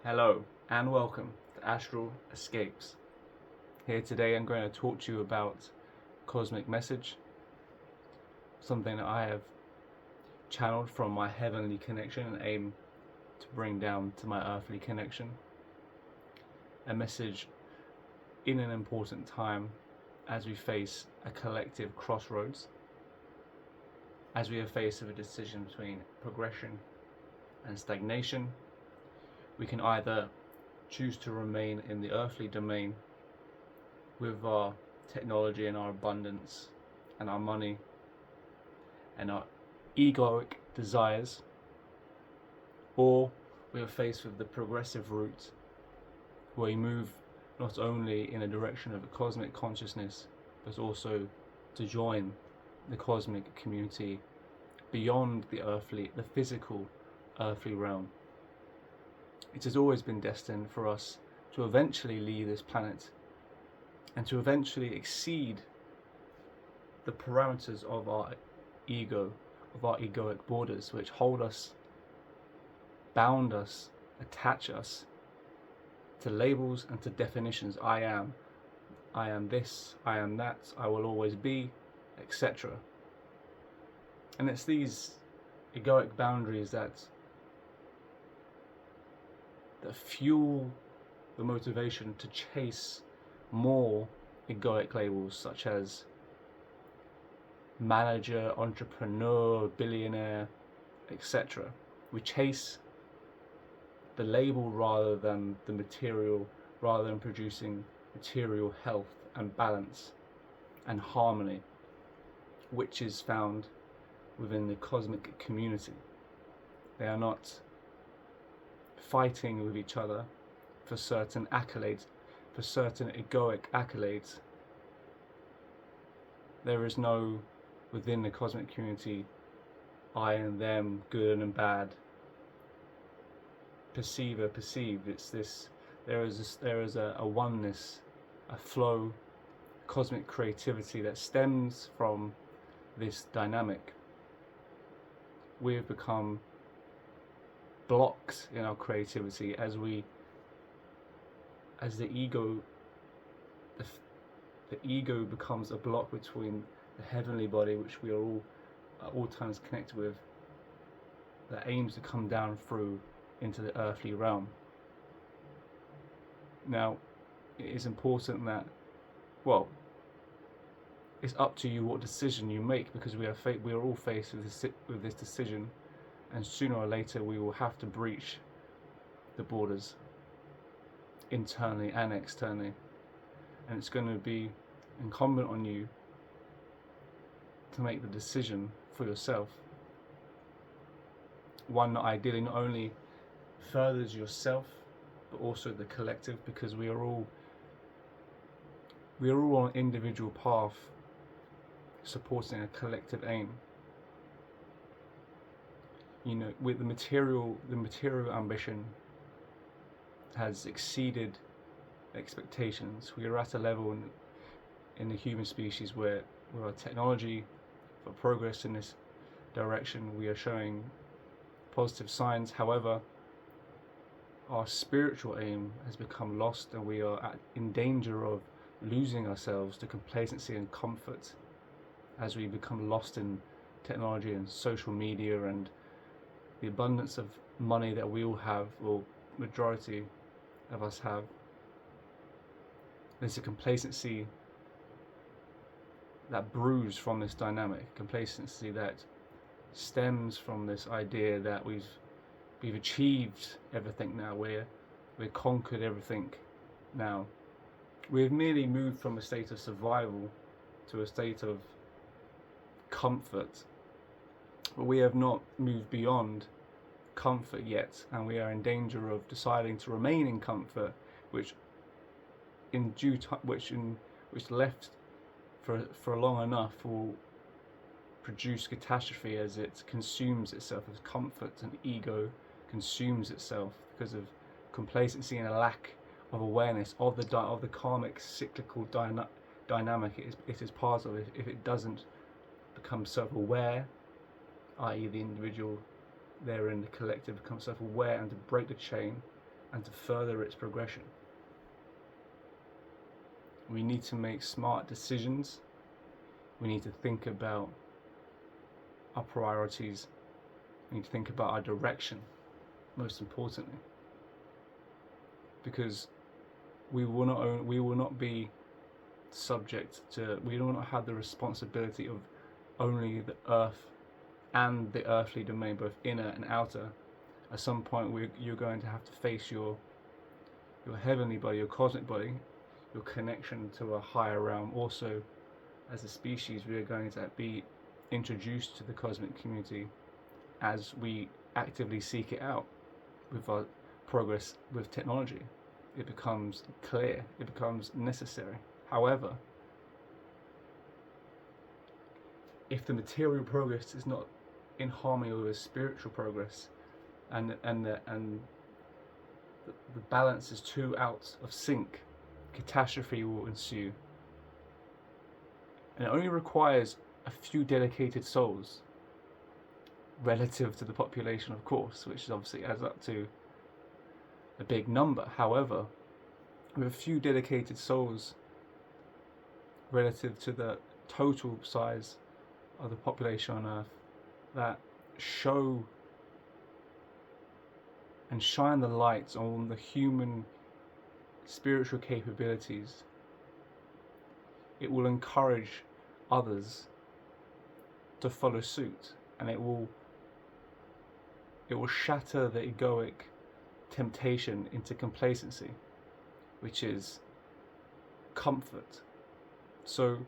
Hello and welcome to Astral Escapes. Here today I'm going to talk to you about cosmic message, something that I have channeled from my heavenly connection and aim to bring down to my earthly connection. A message in an important time as we face a collective crossroads, as we are faced with a decision between progression and stagnation. We can either choose to remain in the earthly domain with our technology and our abundance and our money and our egoic desires, or we are faced with the progressive route where we move not only in a direction of a cosmic consciousness but also to join the cosmic community beyond the physical earthly realm. It has always been destined for us to eventually leave this planet and to eventually exceed the parameters of our ego, of our egoic borders, which hold us, bound us, attach us to labels and to definitions. I am this, I am that, I will always be, etc. And it's these egoic boundaries that fuel the motivation to chase more egoic labels such as manager, entrepreneur, billionaire, etc. We chase the label rather than the material, rather than producing material health and balance and harmony, which is found within the cosmic community. They are not fighting with each other for certain accolades, for certain egoic accolades. There is no, within the cosmic community, I and them, good and bad, perceiver, perceived. It's this, there is a oneness, a flow, cosmic creativity that stems from this dynamic. We have become blocks in our creativity as the ego becomes a block between the heavenly body, which we are all at all times connected with, that aims to come down through into the earthly realm. Now, it is important that, well, it's up to you what decision you make, because we are all faced with this decision, and sooner or later we will have to breach the borders internally and externally, and it's going to be incumbent on you to make the decision for yourself, one that ideally not only furthers yourself but also the collective, because we are all on an individual path supporting a collective aim. You know, with the material ambition has exceeded expectations. We are at a level in the human species where our technology for progress in this direction, we are showing positive signs. However, our spiritual aim has become lost, and we are in danger of losing ourselves to complacency and comfort as we become lost in technology and social media and the abundance of money that we all have, or majority of us have. There's a complacency that brews from this dynamic, complacency that stems from this idea that we've achieved everything now, we've conquered everything now. We've merely moved from a state of survival to a state of comfort, but we have not moved beyond comfort yet, and we are in danger of deciding to remain in comfort, which in due time, which left for long enough will produce catastrophe, as it consumes itself, as comfort and ego consumes itself because of complacency and a lack of awareness of the karmic cyclical dynamic it is part of. If it doesn't become self-aware, i.e. the individual therein, the collective, becomes self-aware and to break the chain, and to further its progression. We need to make smart decisions. We need to think about our priorities. We need to think about our direction, most importantly, because we will not be subject to, we will not have the responsibility of only the earth and the earthly domain, both inner and outer. At some point you're going to have to face your heavenly body, your cosmic body, your connection to a higher realm. Also, as a species, we are going to be introduced to the cosmic community as we actively seek it out with our progress with technology. It becomes clear, it becomes necessary. However, if the material progress is not in harmony with the spiritual progress, and the balance is too out of sync, catastrophe will ensue. And it only requires a few dedicated souls, relative to the population, of course, which obviously adds up to a big number. However, with a few dedicated souls relative to the total size of the population on Earth that show and shine the light on the human spiritual capabilities, it will encourage others to follow suit, and it will shatter the egoic temptation into complacency, which is comfort. So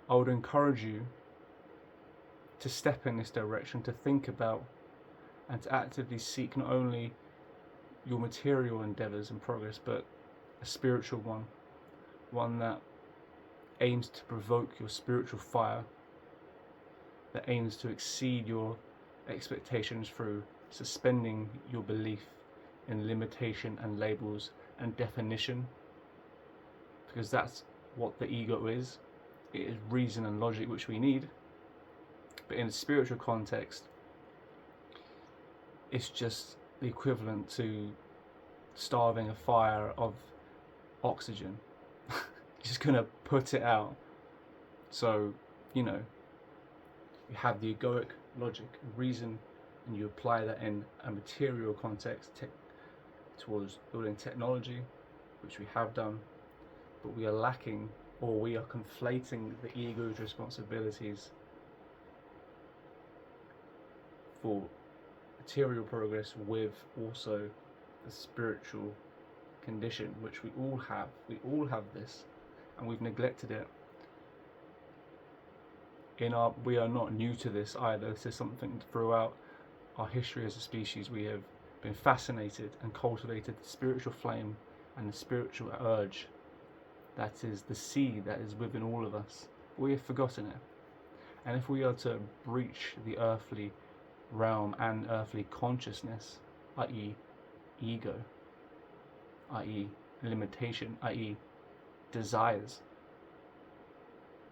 I would encourage you to step in this direction, to think about and to actively seek not only your material endeavors and progress, but a spiritual one that aims to provoke your spiritual fire, that aims to exceed your expectations through suspending your belief in limitation and labels and definition, because that's what the ego is. It is reason and logic, which we need, but in a spiritual context, it's just the equivalent to starving a fire of oxygen. Just gonna put it out. So, you have the egoic logic, reason, and you apply that in a material context towards building technology, which we have done, but we are lacking, or we are conflating the ego's responsibilities for material progress with also the spiritual condition, which we all have. We all have this, and we've neglected it. We are not new to this either. This is something throughout our history as a species. We have been fascinated and cultivated the spiritual flame and the spiritual urge that is the seed that is within all of us. We have forgotten it. And if we are to breach the earthly realm and earthly consciousness, i.e. ego, i.e. limitation, i.e. desires,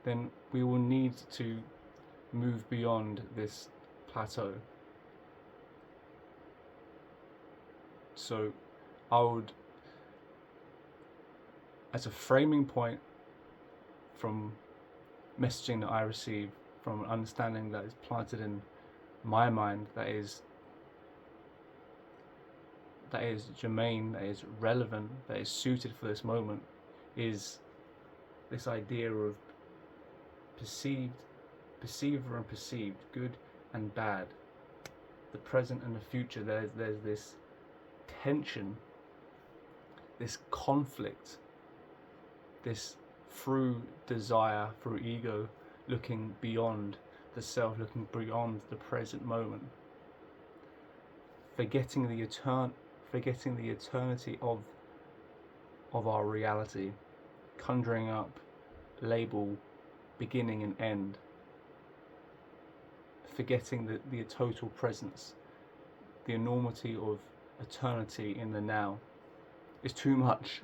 then we will need to move beyond this plateau. So I would, as a framing point from messaging that I receive, from an understanding that is planted in my mind, that is germane, that is relevant, that is suited for this moment, is this idea of perceiver and perceived, good and bad, the present and the future. There's this tension, this conflict, this through desire, through ego, looking beyond the self, looking beyond the present moment, forgetting the eternity of our reality, conjuring up label, beginning and end, forgetting the total presence, the enormity of eternity in the now is too much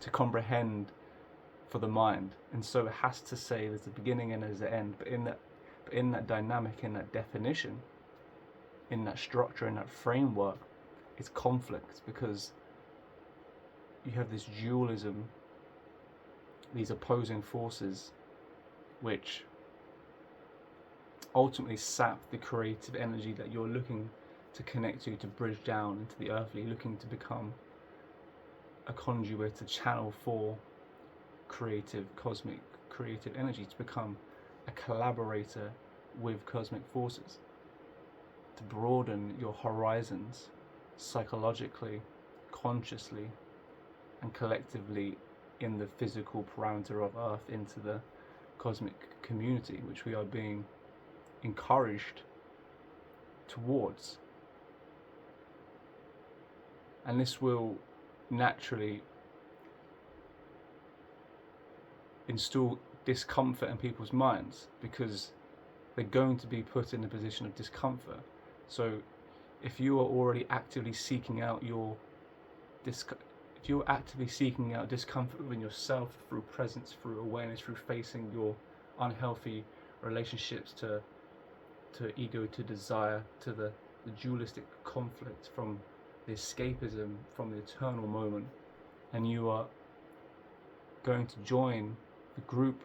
to comprehend for the mind, and so it has to say there's a beginning and there's an end. But in that dynamic, in that definition, in that structure, in that framework, it's conflict, because you have this dualism, these opposing forces, which ultimately sap the creative energy that you're looking to connect to bridge down into the earthly, looking to become a conduit, a channel for creative, cosmic, creative energy, to become a collaborator with cosmic forces, to broaden your horizons psychologically, consciously, and collectively in the physical parameter of Earth into the cosmic community, which we are being encouraged towards. And this will naturally install discomfort in people's minds, because they're going to be put in a position of discomfort. So if you are already actively seeking out if you're actively seeking out discomfort within yourself through presence, through awareness, through facing your unhealthy relationships to ego, to desire, to the dualistic conflict, from the escapism from the eternal moment, and you are going to join the group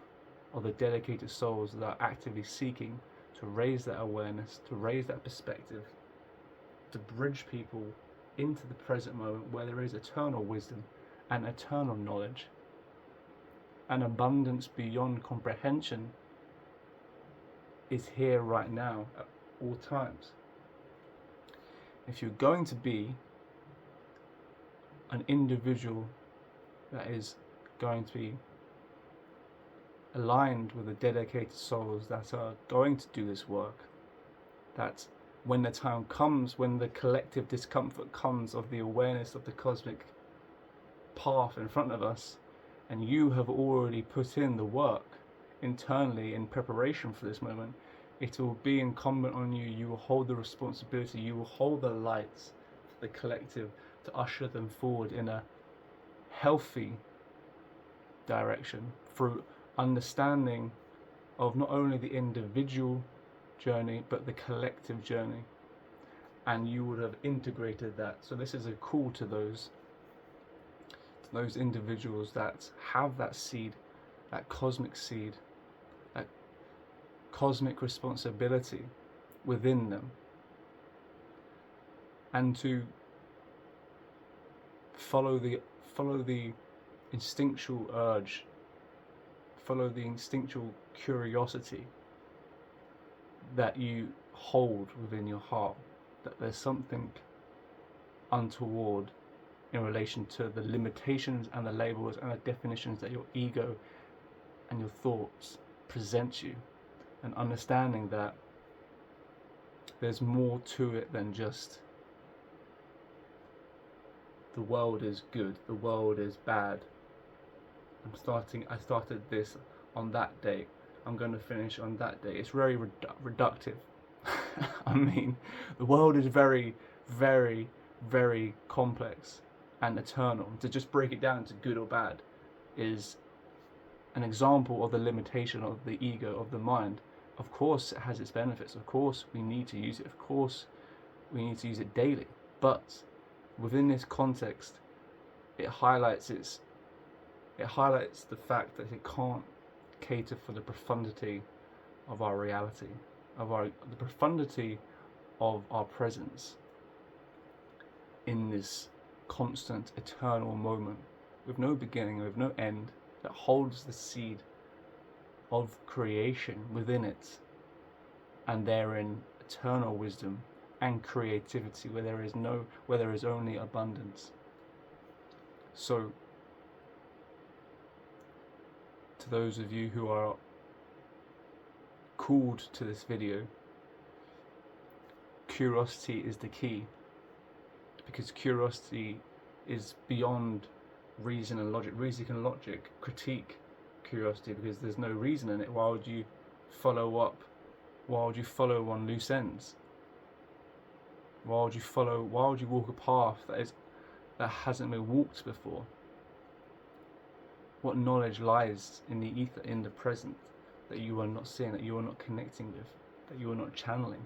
of the dedicated souls that are actively seeking to raise that awareness, to raise that perspective, to bridge people into the present moment where there is eternal wisdom and eternal knowledge, an abundance beyond comprehension is here right now at all times. If you're going to be an individual that is going to be aligned with the dedicated souls that are going to do this work, that when the time comes, when the collective discomfort comes of the awareness of the cosmic path in front of us, and you have already put in the work internally in preparation for this moment, it will be incumbent on you. You will hold the responsibility, you will hold the lights for the collective to usher them forward in a healthy direction through understanding of not only the individual journey but the collective journey, and you would have integrated that. So this is a call to those individuals that have that seed, that cosmic seed, that cosmic responsibility within them, and to follow the instinctual urge, follow the instinctual curiosity that you hold within your heart, that there's something untoward in relation to the limitations and the labels and the definitions that your ego and your thoughts present you, and understanding that there's more to it than just the world is good, the world is bad. I started this on that date, I'm going to finish on that day. It's very reductive. I mean, the world is very, very, very complex and eternal. To just break it down to good or bad is an example of the limitation of the ego, of the mind. Of course it has its benefits, of course we need to use it, of course we need to use it daily, but within this context it highlights the fact that it can't cater for the profundity of our reality, the profundity of our presence in this constant eternal moment with no beginning, with no end, that holds the seed of creation within it, and therein eternal wisdom and creativity where there is only abundance. So to those of you who are called to this video, curiosity is the key, because curiosity is beyond reason and logic. Reason and logic critique curiosity because there's no reason in it. Why would you follow on loose ends? Why would you walk a path that hasn't been walked before? What knowledge lies in the ether, in the present, that you are not seeing, that you are not connecting with, that you are not channeling?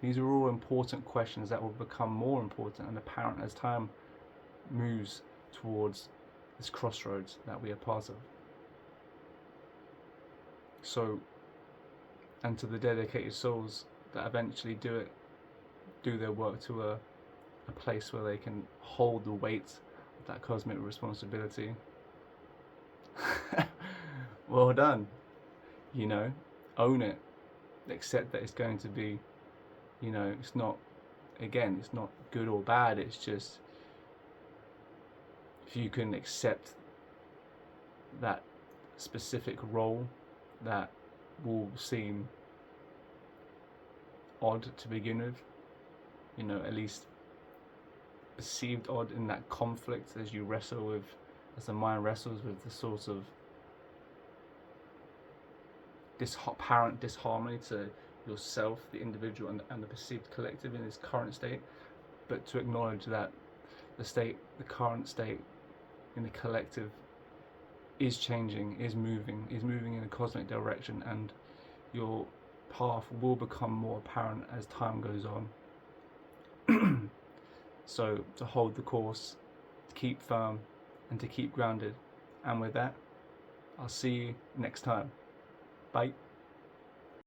These are all important questions that will become more important and apparent as time moves towards this crossroads that we are part of. So, and to the dedicated souls that eventually do their work to a place where they can hold the weight of that cosmic responsibility. Well done. You know, own it. Accept that it's going to be, you know, it's not good or bad, it's just if you can accept that specific role that will seem odd to begin with, you know, at least perceived odd in that conflict as the mind wrestles with the sort of apparent disharmony to yourself, the individual, and the perceived collective in its current state, but to acknowledge that the current state in the collective is changing, is moving in a cosmic direction, and your path will become more apparent as time goes on. So to hold the course, to keep firm, and to keep grounded. And with that, I'll see you next time. Bye.